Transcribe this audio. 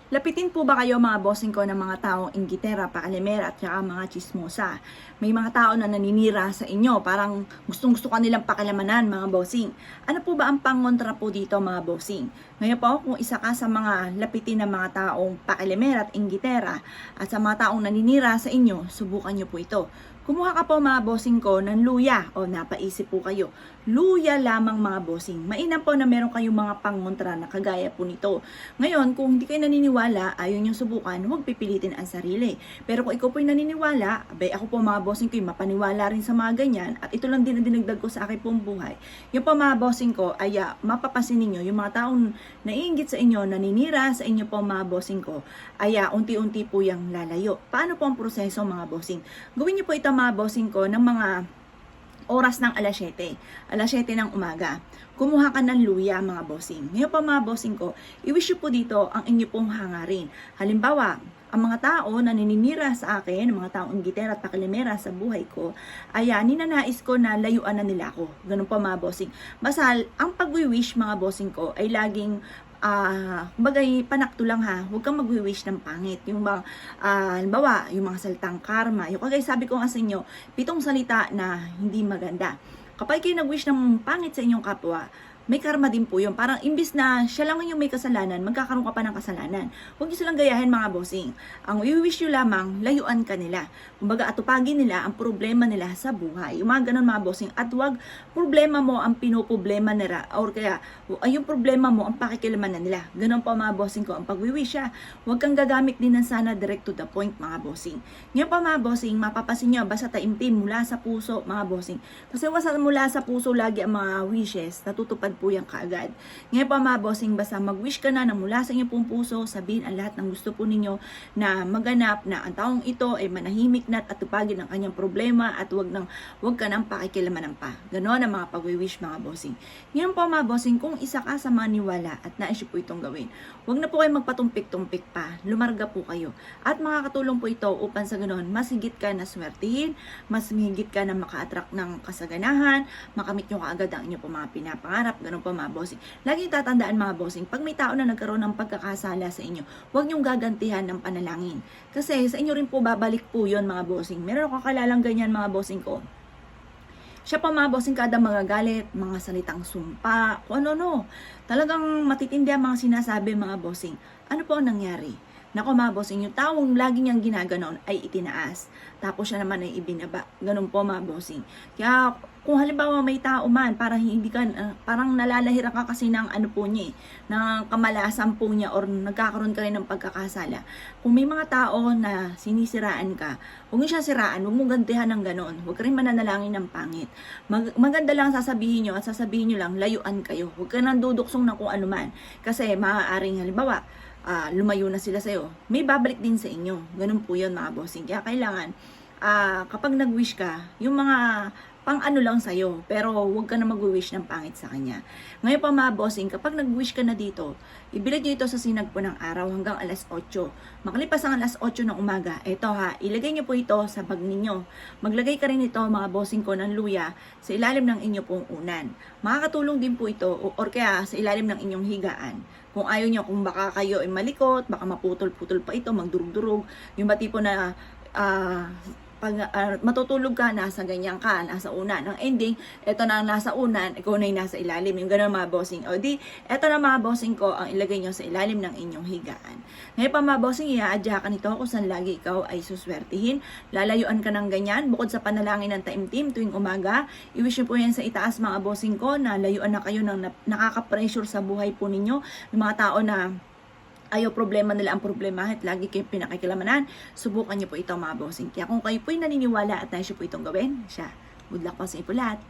Lapitin po ba kayo mga bossing ko ng mga taong inggitera, paalimera at saka mga chismosa? May mga tao na naninira sa inyo, parang gustong-gusto kanilang pakilamanan mga bossing. Ano po ba ang pangontra po dito mga bossing? Ngayon po kung isa ka sa mga lapitin ng mga taong paalimera at inggitera at sa mga taong naninira sa inyo, subukan nyo po ito. Kumuha ka po mga bossing ko ng luya o napaisip po kayo. Luya lamang mga bossing. Mainam po na meron kayong mga pangontra na kagaya po nito. Ngayon, kung hindi kayo naniniwala, ayaw nyo subukan, huwag pipilitin ang sarili. Pero kung ikaw po'y naniniwala, abay ako po mga bossing ko, mapaniwala rin sa mga ganyan, at ito lang din ang dinagdag ko sa aking pong buhay. Yung po mga bossing ko, ay mapapansin ninyo, yung mga taong naiinggit sa inyo, naninira sa inyo po mga bossing ko, ay unti-unti po yung lalayo. Paano po ang proseso mga bossing? Gawin nyo po ito mga bossing ko ng mga oras ng alas 7 ng umaga. Kumuha ka ng luya mga bossing. Ngayon pa mga bossing ko, i-wish po dito ang inyo pong hangarin. Halimbawa, ang mga tao na naninira sa akin, mga taong inggitera at pakilimera sa buhay ko, ay ninanais ko na layuan na nila ako. Ganun po mga bossing. Basta ang pag-wish mga bossing ko ay laging bagay panakto lang ha, huwag kang mag-wish ng pangit. Yung bang, halimbawa, yung mga salitang karma, yung kagaya sabi ko nga sa inyo, 7 salita na hindi maganda. Kapag kayo nag-wish ng pangit sa inyong kapwa, may karma din po yun. Parang imbis na siya lang yung may kasalanan, magkakaroon ka pa ng kasalanan. Huwag niyo silang gayahin mga bossing. Ang i-wish nyo lamang, layuan ka nila. Kumbaga atupagin nila ang problema nila sa buhay. Yung mga ganun mga bossing. At huwag problema mo ang pinoproblema nila. Or kaya, yung problema mo ang pakikilaman na nila. Ganun po mga bossing ko. Ang pag-wish huwag kang gagamit din ng sana direct to the point mga bossing. Ngayon pa mga bossing, mapapasin nyo, basta taimtim mula sa puso mga bossing. Kasi mula sa puso lagi ang mga wishes, natutupad po yan kaagad. Ngayon pa mga bossing, basta mag-wish ka na mula sa inyong pong puso, sabihin ang lahat ng gusto po ninyo na maganap, na ang taong ito ay manahimik na at atupagin ang kanyang problema at wag ka nang pakikilamanan pa. Ganon ang mga pag-wish mga bossing. Ngayon po mga bossing, kung isa ka sa maniwala at nais po itong gawin, wag na po kayo magpatumpik-tumpik pa, lumarga po kayo. At makakatulong po ito upang sa ganon, mas higit ka na swertihin, mas higit ka na maka-attract ng kasaganahan, makamit nyo kaagad ang inyo po mga pinapangarap. Ganun po mga bossing. Lagi tatandaan mga bossing, pag may tao na nagkaroon ng pagkakasala sa inyo, huwag niyong gagantihan ng panalangin. Kasi sa inyo rin po babalik po yon mga bossing. Meron ako kakalalang ganyan mga bossing ko. Siya pa mga bossing kada magagalit, mga salitang sumpa, kung ano-ano. Talagang matitindi ang mga sinasabi mga bossing. Ano po ang nangyari? Nako mga bossing, yung taong lagi niyang ginaganon ay itinaas. Tapos siya naman ay ibinaba. Ganun po mga bossing. Kaya kung halimbawa may tao man, para hindi ka, parang nalalahiran ka kasi ng ano po niya ng kamalasan po niya or nagkakaroon ka rin ng pagkakasala. Kung may mga tao na sinisiraan ka, huwag niyo siya siraan, huwag mong gantihan ng ganon. Huwag ka rin mananalangin ng pangit. Maganda lang sasabihin niyo at sasabihin niyo lang, layuan kayo. Huwag ka nang duduksong na kung ano man. Kasi maaaring halimbawa, lumayo na sila sa'yo, may babalik din sa inyo. Ganun po yun mga bossing. Kaya kailangan, kapag nag-wish ka, yung mga pang ano lang sa'yo, pero huwag ka na mag-wish ng pangit sa kanya. Ngayon pa mga bossing, kapag nag-wish ka na dito, ibilad nyo ito sa sinag po ng araw hanggang alas 8. Makalipas ang alas 8 ng umaga, eto ilagay nyo po ito sa bag ninyo. Maglagay ka rin ito mga bossing ko ng luya sa ilalim ng inyo pong unan. Makakatulong din po ito or kaya sa ilalim ng inyong higaan. Kung ayaw nyo, kung baka kayo ay malikot, baka maputol-putol pa ito, magdurug-durug, yung tipo na pag matutulog ka, nasa ganyan ka, nasa unan. Ang ending, eto na nasa unan, ikaw na yung nasa ilalim. Yung gano'n mga bossing. O di, eto na mga bossing ko, ang ilagay nyo sa ilalim ng inyong higaan. Ngayon pa mga bossing, iaadyakan ito kung saan lagi ikaw ay suswertihin. Lalayuan ka ng ganyan, bukod sa panalangin ng taimtim tuwing umaga. I-wish nyo po yan sa itaas mga bossing ko, na layuan na kayo ng nakaka-pressure sa buhay po ninyo. Yung mga tao na ayaw problema nila ang problema at lagi kayong pinakikilamanan, subukan niyo po ito mga bossing. Kaya kung kayo po'y naniniwala at nais po itong gawin, good luck po sa inyo po lahat.